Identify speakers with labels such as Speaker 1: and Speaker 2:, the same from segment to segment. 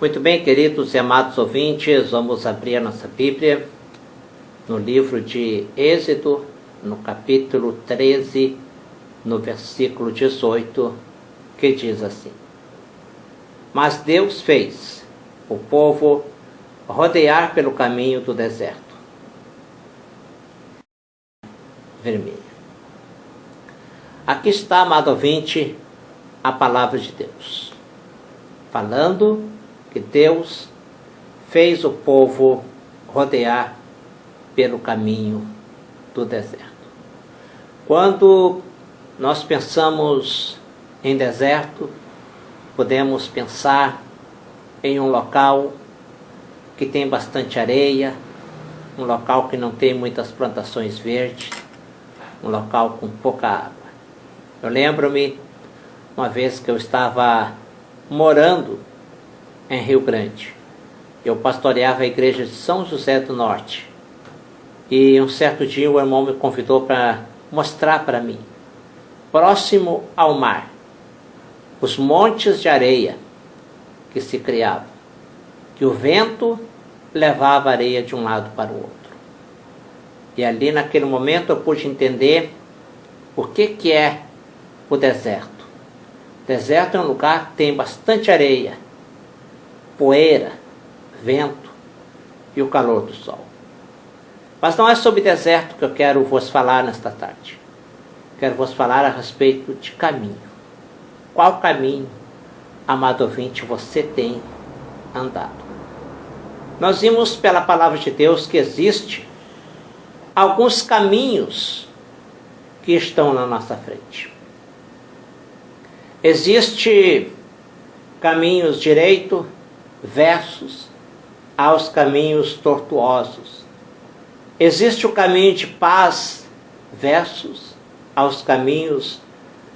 Speaker 1: Muito bem, queridos e amados ouvintes, vamos abrir a nossa Bíblia no livro de Êxodo, no capítulo 13, no versículo 18, que diz assim: Mas Deus fez o povo rodear pelo caminho do deserto vermelho. Aqui está, amado ouvinte, a palavra de Deus, falando que Deus fez o povo rodear pelo caminho do deserto. Quando nós pensamos em deserto, podemos pensar em um local que tem bastante areia, um local que não tem muitas plantações verdes, um local com pouca água. Eu lembro-me uma vez que eu estava morando em Rio Grande. Eu pastoreava a igreja de São José do Norte. E um certo dia o irmão me convidou para mostrar para mim, próximo ao mar, os montes de areia que se criavam, que o vento levava a areia de um lado para o outro. E ali naquele momento eu pude entender o que é o deserto. O deserto é um lugar que tem bastante areia, poeira, vento e o calor do sol. Mas não é sobre deserto que eu quero vos falar nesta tarde. Quero vos falar a respeito de caminho. Qual caminho, amado ouvinte, você tem andado? Nós vimos pela palavra de Deus que existe alguns caminhos que estão na nossa frente. Existe caminhos direitos versus aos caminhos tortuosos. Existe o caminho de paz versus aos caminhos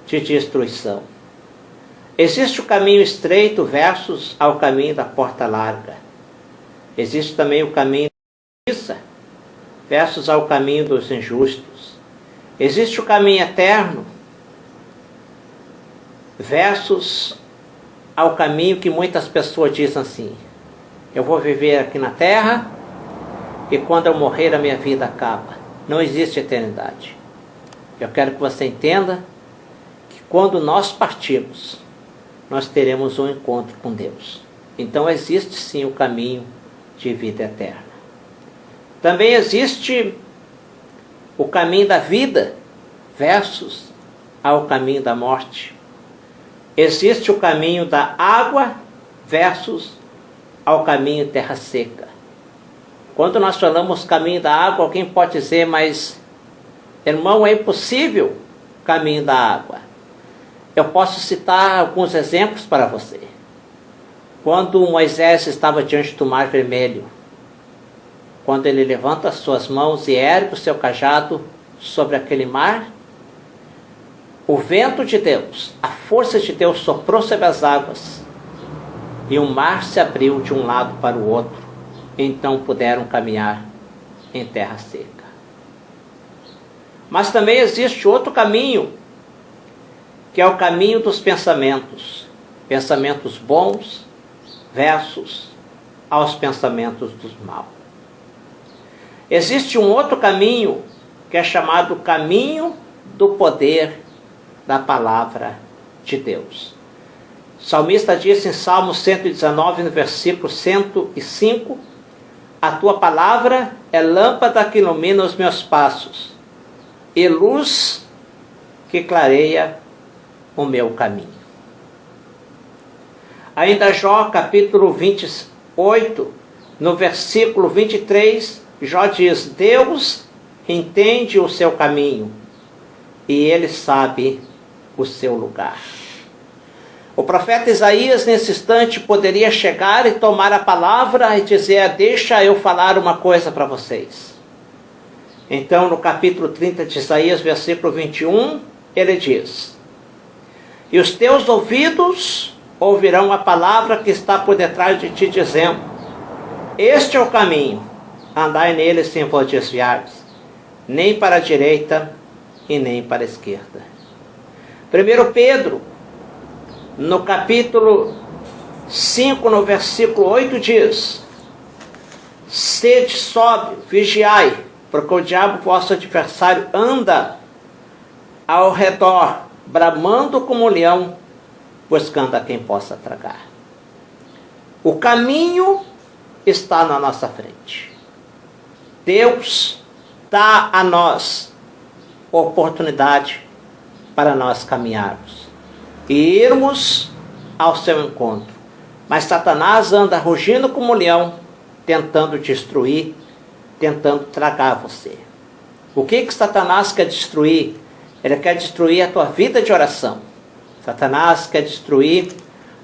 Speaker 1: de destruição. Existe o caminho estreito versus ao caminho da porta larga. Existe também o caminho da justiça versus ao caminho dos injustos. Existe o caminho eterno versus ao caminho que muitas pessoas dizem assim: eu vou viver aqui na terra e quando eu morrer a minha vida acaba. Não existe eternidade. Eu quero que você entenda que quando nós partirmos, nós teremos um encontro com Deus. Então existe sim o caminho de vida eterna. Também existe o caminho da vida versus ao caminho da morte. Existe o caminho da água versus ao caminho terra seca. Quando nós falamos caminho da água, alguém pode dizer, mas irmão, é impossível o caminho da água. Eu posso citar alguns exemplos para você. Quando Moisés estava diante do Mar Vermelho, quando ele levanta as suas mãos e ergue o seu cajado sobre aquele mar, o vento de Deus, a força de Deus soprou sobre as águas e o mar se abriu de um lado para o outro. Então puderam caminhar em terra seca. Mas também existe outro caminho, que é o caminho dos pensamentos. Pensamentos bons versus aos pensamentos dos maus. Existe um outro caminho, que é chamado caminho do poder da palavra de Deus. O salmista disse em Salmo 119, no versículo 105, a tua palavra é lâmpada que ilumina os meus passos e luz que clareia o meu caminho. Ainda Jó, capítulo 28, no versículo 23, Jó diz: Deus entende o seu caminho e ele sabe o seu lugar. O profeta Isaías, nesse instante, poderia chegar e tomar a palavra e dizer: deixa eu falar uma coisa para vocês. Então, no capítulo 30 de Isaías, versículo 21, ele diz: e os teus ouvidos ouvirão a palavra que está por detrás de ti, dizendo: este é o caminho, andai nele sem vos desviardes, nem para a direita e nem para a esquerda. 1 Pedro, no capítulo 5, no versículo 8 diz: sede sóbrios, vigiai, porque o diabo, vosso adversário, anda ao redor, bramando como um leão, buscando a quem possa tragar. O caminho está na nossa frente. Deus dá a nós oportunidade para nós caminharmos e irmos ao seu encontro. Mas Satanás anda rugindo como um leão, tentando destruir, tentando tragar você. O que Satanás quer destruir? Ele quer destruir a tua vida de oração. Satanás quer destruir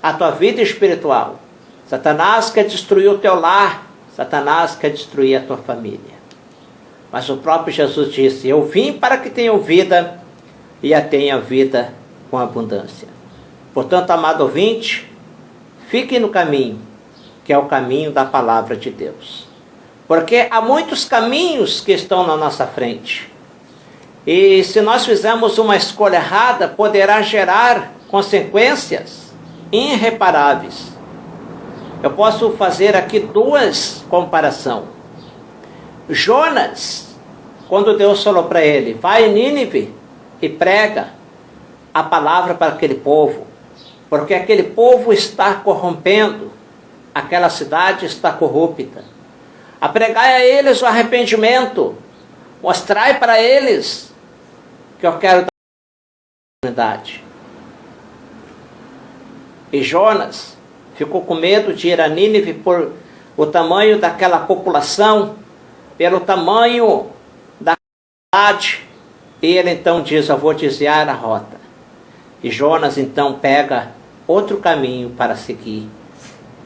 Speaker 1: a tua vida espiritual. Satanás quer destruir o teu lar. Satanás quer destruir a tua família. Mas o próprio Jesus disse: eu vim para que tenham vida e a tenha vida com abundância. Portanto, amado ouvinte, fique no caminho, que é o caminho da palavra de Deus. Porque há muitos caminhos que estão na nossa frente. E se nós fizermos uma escolha errada, poderá gerar consequências irreparáveis. Eu posso fazer aqui duas comparações. Jonas, quando Deus falou para ele: vai em Nínive e prega a palavra para aquele povo, porque aquele povo está corrompendo, aquela cidade está corrupta. A pregar a eles o arrependimento, mostrai para eles que eu quero dar oportunidade. E Jonas ficou com medo de ir a Nínive por o tamanho daquela população, pelo tamanho da cidade. E ele então diz: eu vou desviar a rota. E Jonas então pega outro caminho para seguir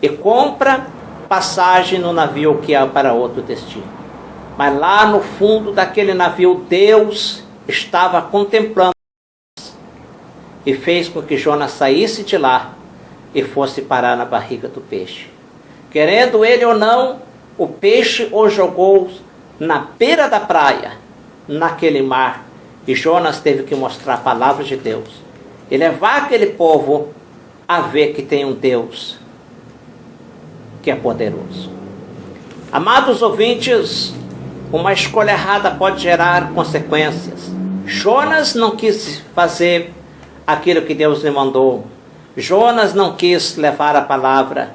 Speaker 1: e compra passagem no navio que é para outro destino. Mas lá no fundo daquele navio, Deus estava contemplando e fez com que Jonas saísse de lá e fosse parar na barriga do peixe. Querendo ele ou não, o peixe o jogou na beira da praia, naquele mar, e Jonas teve que mostrar a palavra de Deus e levar aquele povo a ver que tem um Deus que é poderoso. Amados ouvintes, uma escolha errada pode gerar consequências. Jonas não quis fazer aquilo que Deus lhe mandou. Jonas não quis levar a palavra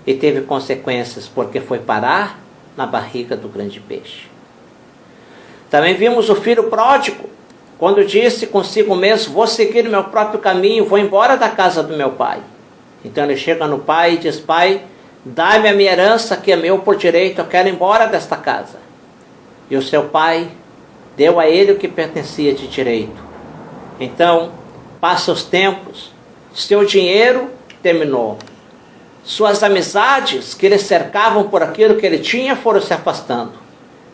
Speaker 1: e teve consequências, porque foi parar na barriga do grande peixe. Também vimos o filho pródigo, quando disse consigo mesmo: vou seguir o meu próprio caminho, vou embora da casa do meu pai. Então ele chega no pai e diz: pai, dai-me a minha herança, que é meu por direito, eu quero ir embora desta casa. E o seu pai deu a ele o que pertencia de direito. Então, passa os tempos, seu dinheiro terminou. Suas amizades que lhe cercavam por aquilo que ele tinha foram se afastando.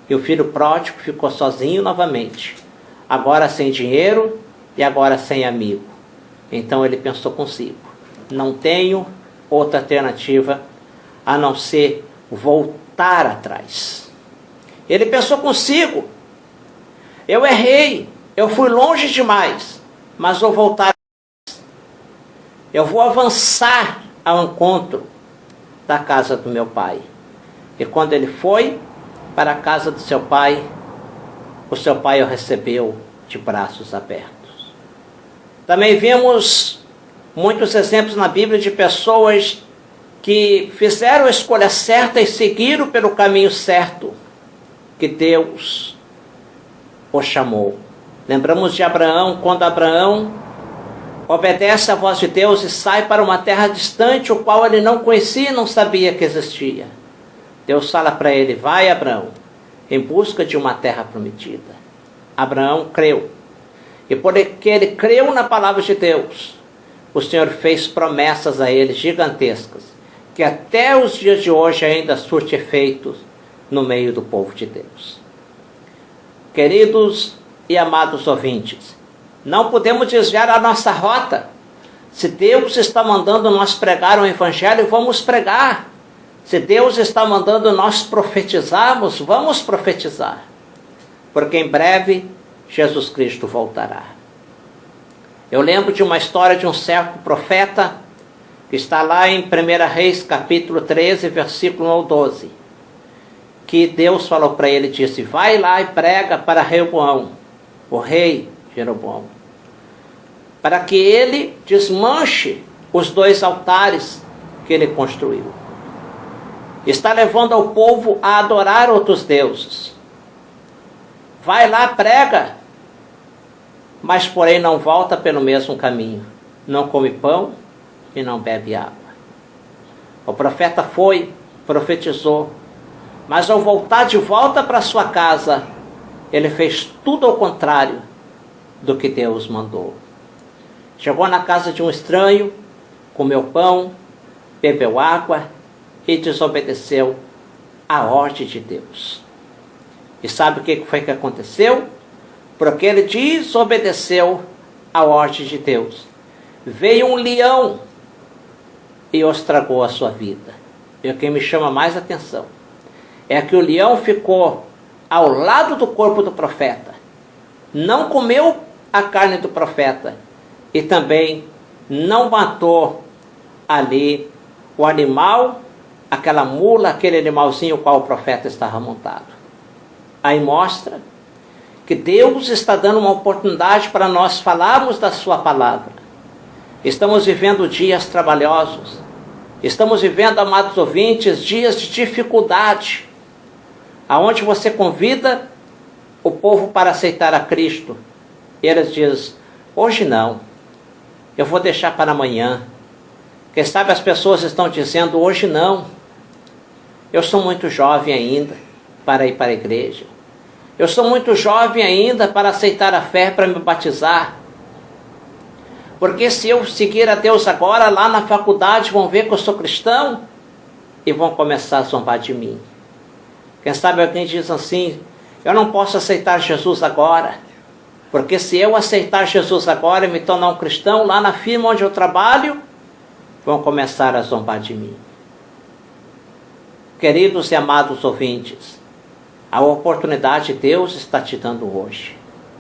Speaker 1: E o filho pródigo ficou sozinho novamente. Agora sem dinheiro e agora sem amigo. Então ele pensou consigo: não tenho outra alternativa a não ser voltar atrás. Ele pensou consigo: eu errei, eu fui longe demais, mas vou voltar atrás. Eu vou avançar ao encontro da casa do meu pai. E quando ele foi para a casa do seu pai, o seu pai o recebeu de braços abertos. Também vimos muitos exemplos na Bíblia de pessoas que fizeram a escolha certa e seguiram pelo caminho certo que Deus o chamou. Lembramos de Abraão, quando Abraão obedece à voz de Deus e sai para uma terra distante, o qual ele não conhecia e não sabia que existia. Deus fala para ele: vai, Abraão, em busca de uma terra prometida. Abraão creu. E porque ele creu na palavra de Deus, o Senhor fez promessas a ele gigantescas, que até os dias de hoje ainda surte efeitos no meio do povo de Deus. Queridos e amados ouvintes, não podemos desviar a nossa rota. Se Deus está mandando nós pregar o Evangelho, vamos pregar. Se Deus está mandando nós profetizarmos, vamos profetizar. Porque em breve Jesus Cristo voltará. Eu lembro de uma história de um certo profeta, que está lá em 1 Reis, capítulo 13, versículo 1 ao 12, que Deus falou para ele, disse, vai lá e prega para Reoboão, o rei Jeroboão, para que ele desmanche os 2 altares que ele construiu. Está levando ao povo a adorar outros deuses. Vai lá, prega, mas porém não volta pelo mesmo caminho. Não come pão e não bebe água. O profeta foi, profetizou, mas ao voltar de volta para sua casa, ele fez tudo ao contrário do que Deus mandou. Chegou na casa de um estranho, comeu pão, bebeu água e desobedeceu a ordem de Deus. E sabe o que foi que aconteceu? Porque ele desobedeceu a ordem de Deus. Veio um leão e estragou a sua vida. E o que me chama mais atenção é que o leão ficou ao lado do corpo do profeta. Não comeu a carne do profeta. E também não matou ali o animal, aquela mula, aquele animalzinho o qual o profeta estava montado. Aí mostra que Deus está dando uma oportunidade para nós falarmos da sua palavra. Estamos vivendo dias trabalhosos. Estamos vivendo, amados ouvintes, dias de dificuldade, aonde você convida o povo para aceitar a Cristo. E eles dizem, hoje não, eu vou deixar para amanhã. Quem sabe as pessoas estão dizendo, hoje não, eu sou muito jovem ainda para ir para a igreja. Eu sou muito jovem ainda para aceitar a fé, para me batizar. Porque se eu seguir a Deus agora, lá na faculdade, vão ver que eu sou cristão e vão começar a zombar de mim. Quem sabe alguém diz assim, eu não posso aceitar Jesus agora, porque se eu aceitar Jesus agora e me tornar um cristão, lá na firma onde eu trabalho, vão começar a zombar de mim. Queridos e amados ouvintes, a oportunidade Deus está te dando hoje,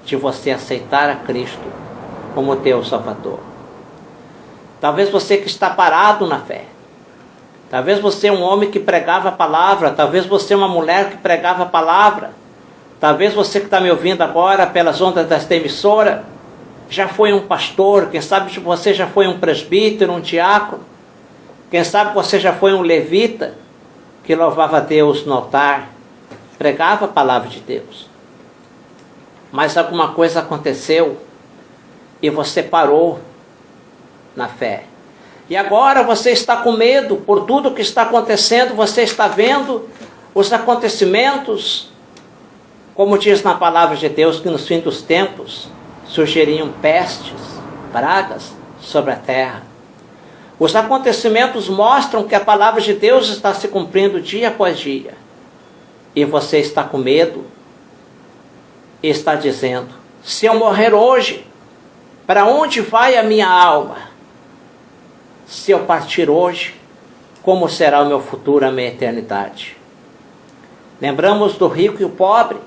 Speaker 1: de você aceitar a Cristo como teu Salvador. Talvez você que está parado na fé, talvez você é um homem que pregava a palavra, talvez você é uma mulher que pregava a palavra, talvez você que está me ouvindo agora pelas ondas desta emissora, já foi um pastor, quem sabe você já foi um presbítero, um diácono, quem sabe você já foi um levita, que louvava a Deus no altar, pregava a palavra de Deus. Mas alguma coisa aconteceu e você parou na fé. E agora você está com medo por tudo que está acontecendo, você está vendo os acontecimentos, como diz na palavra de Deus, que nos fins dos tempos surgiriam pestes, pragas sobre a terra. Os acontecimentos mostram que a palavra de Deus está se cumprindo dia após dia. E você está com medo e está dizendo, se eu morrer hoje, para onde vai a minha alma? Se eu partir hoje, como será o meu futuro, a minha eternidade? Lembramos do rico e o pobre.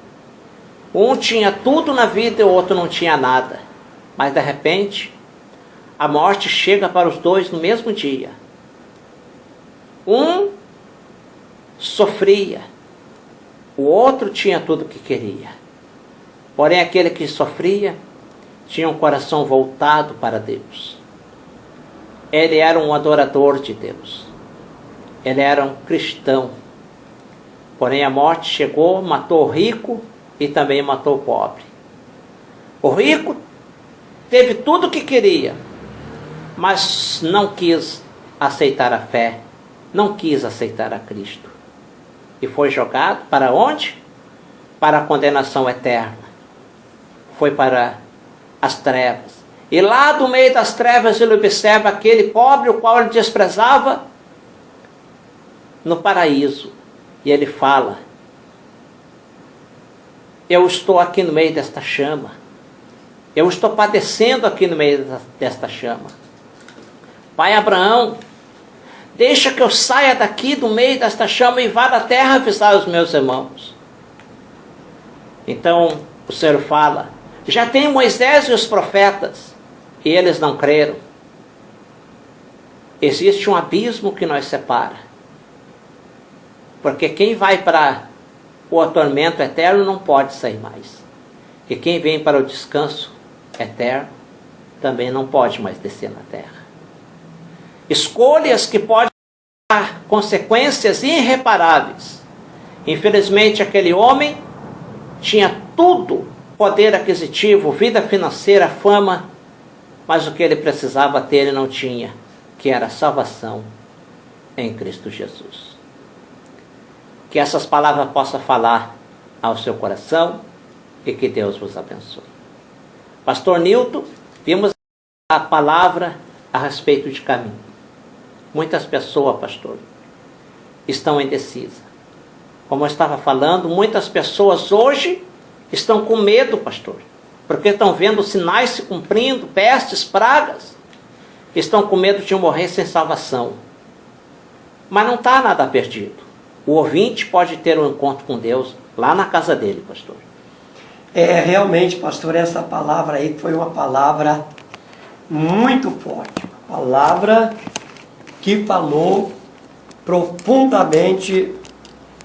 Speaker 1: Um tinha tudo na vida e o outro não tinha nada. Mas de repente, a morte chega para os dois no mesmo dia. Um sofria, o outro tinha tudo o que queria. Porém, aquele que sofria tinha um coração voltado para Deus. Ele era um adorador de Deus. Ele era um cristão. Porém, a morte chegou, matou o rico e também matou o pobre. O rico teve tudo o que queria, mas não quis aceitar a fé, não quis aceitar a Cristo. E foi jogado para onde? Para a condenação eterna. Foi para as trevas. E lá do meio das trevas ele observa aquele pobre, o qual ele desprezava, no paraíso. E ele fala, eu estou aqui no meio desta chama. Eu estou padecendo aqui no meio desta chama. Pai Abraão, deixa que eu saia daqui do meio desta chama e vá da terra avisar os meus irmãos. Então o Senhor fala, já tem Moisés e os profetas, e eles não creram. existe um abismo que nos separa. Porque quem vai para o tormento eterno não pode sair mais. E quem vem para o descanso eterno também não pode mais descer na terra. Escolhas que podem dar consequências irreparáveis. Infelizmente, aquele homem tinha tudo, poder aquisitivo, vida financeira, fama, mas o que ele precisava ter ele não tinha, que era a salvação em Cristo Jesus. Que essas palavras possam falar ao seu coração e que Deus vos abençoe. Pastor Nilton, vimos a palavra a respeito de caminho. Muitas pessoas, pastor, estão indecisas. Como eu estava falando, muitas pessoas hoje estão com medo, pastor, porque estão vendo sinais se cumprindo, pestes, pragas. Estão com medo de morrer sem salvação. Mas não está nada perdido. O ouvinte pode ter um encontro com Deus lá na casa dele, pastor.
Speaker 2: Realmente, pastor, essa palavra aí foi uma palavra muito forte. Uma palavra que falou profundamente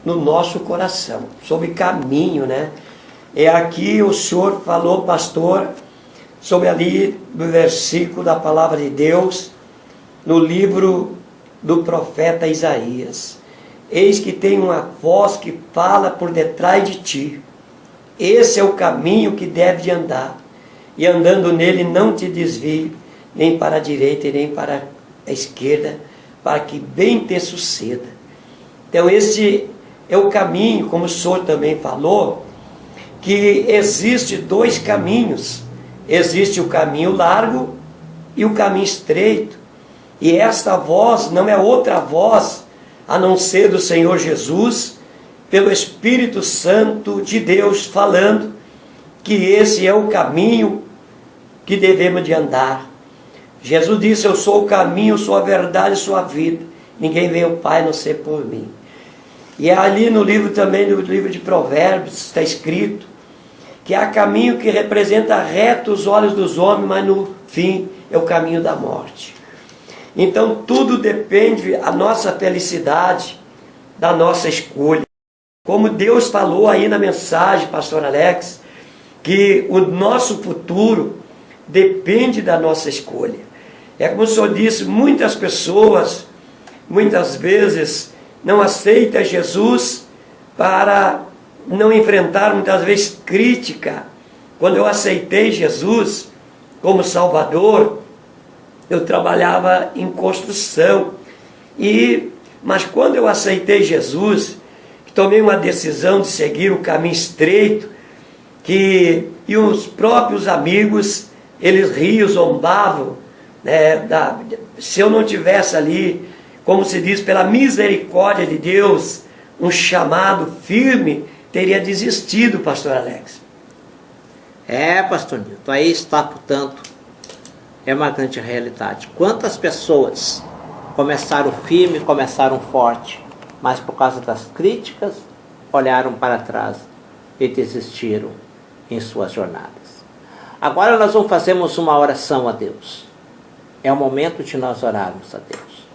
Speaker 2: no nosso coração, sobre caminho, né? Aqui o senhor falou, pastor, sobre ali no versículo da palavra de Deus, no livro do profeta Isaías. Eis que tem uma voz que fala por detrás de ti. Esse é o caminho que deve andar. E andando nele não te desvie, nem para a direita e nem para a esquerda, para que bem te suceda. Então esse é o caminho, como o senhor também falou, que existe dois caminhos. Existe o caminho largo e o caminho estreito. E esta voz não é outra voz a não ser do Senhor Jesus, pelo Espírito Santo de Deus falando que esse é o caminho que devemos de andar. Jesus disse: eu sou o caminho, sou a verdade, sou a vida. Ninguém vem ao Pai a não ser por mim. E ali no livro também, no livro de Provérbios, está escrito que há caminho que representa reto os olhos dos homens, mas no fim é o caminho da morte. Então tudo depende a nossa felicidade, da nossa escolha. Como Deus falou aí na mensagem, pastor Alex, que o nosso futuro depende da nossa escolha. É como o senhor disse, muitas pessoas, muitas vezes, não aceitam Jesus para não enfrentar muitas vezes crítica. Quando eu aceitei Jesus como Salvador, eu trabalhava em construção. Mas quando eu aceitei Jesus, tomei uma decisão de seguir o caminho estreito, e os próprios amigos, eles riam, zombavam, né, se eu não tivesse ali, como se diz, pela misericórdia de Deus, um chamado firme, teria desistido, pastor Alex.
Speaker 1: Pastor Nilton, aí está, portanto, é uma grande realidade. Quantas pessoas começaram firme, começaram forte, mas por causa das críticas, olharam para trás e desistiram em suas jornadas. Agora nós vamos fazermos uma oração a Deus. É o momento de nós orarmos a Deus,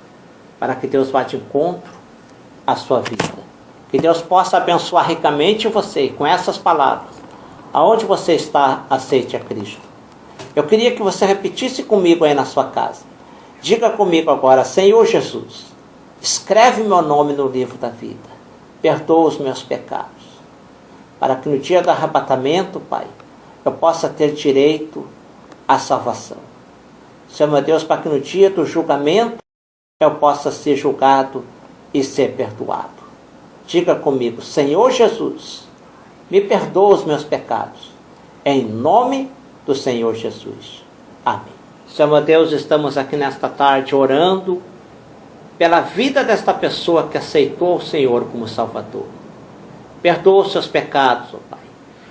Speaker 1: para que Deus vá de encontro à sua vida. Que Deus possa abençoar ricamente você com essas palavras. Aonde você está, aceite a Cristo. Eu queria que você repetisse comigo aí na sua casa. Diga comigo agora: Senhor Jesus, escreve meu nome no livro da vida. Perdoa os meus pecados. Para que no dia do arrebatamento, Pai, eu possa ter direito à salvação. Senhor meu Deus, para que no dia do julgamento eu possa ser julgado e ser perdoado. Diga comigo: Senhor Jesus, me perdoa os meus pecados. Em nome do Senhor Jesus. Amém. Senhor meu Deus, estamos aqui nesta tarde orando pela vida desta pessoa que aceitou o Senhor como Salvador. Perdoa os seus pecados, ó Pai.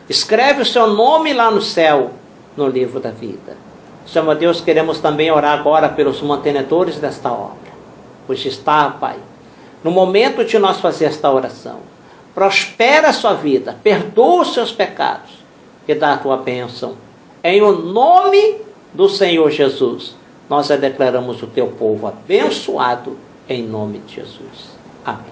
Speaker 1: Escreve o seu nome lá no céu, no livro da vida. Senhor meu Deus, queremos também orar agora pelos mantenedores desta obra. Pois está, Pai, no momento de nós fazer esta oração, prospera a sua vida, perdoa os seus pecados e dá a tua bênção. Em o nome do Senhor Jesus, nós já declaramos o teu povo abençoado em nome de Jesus. Amém.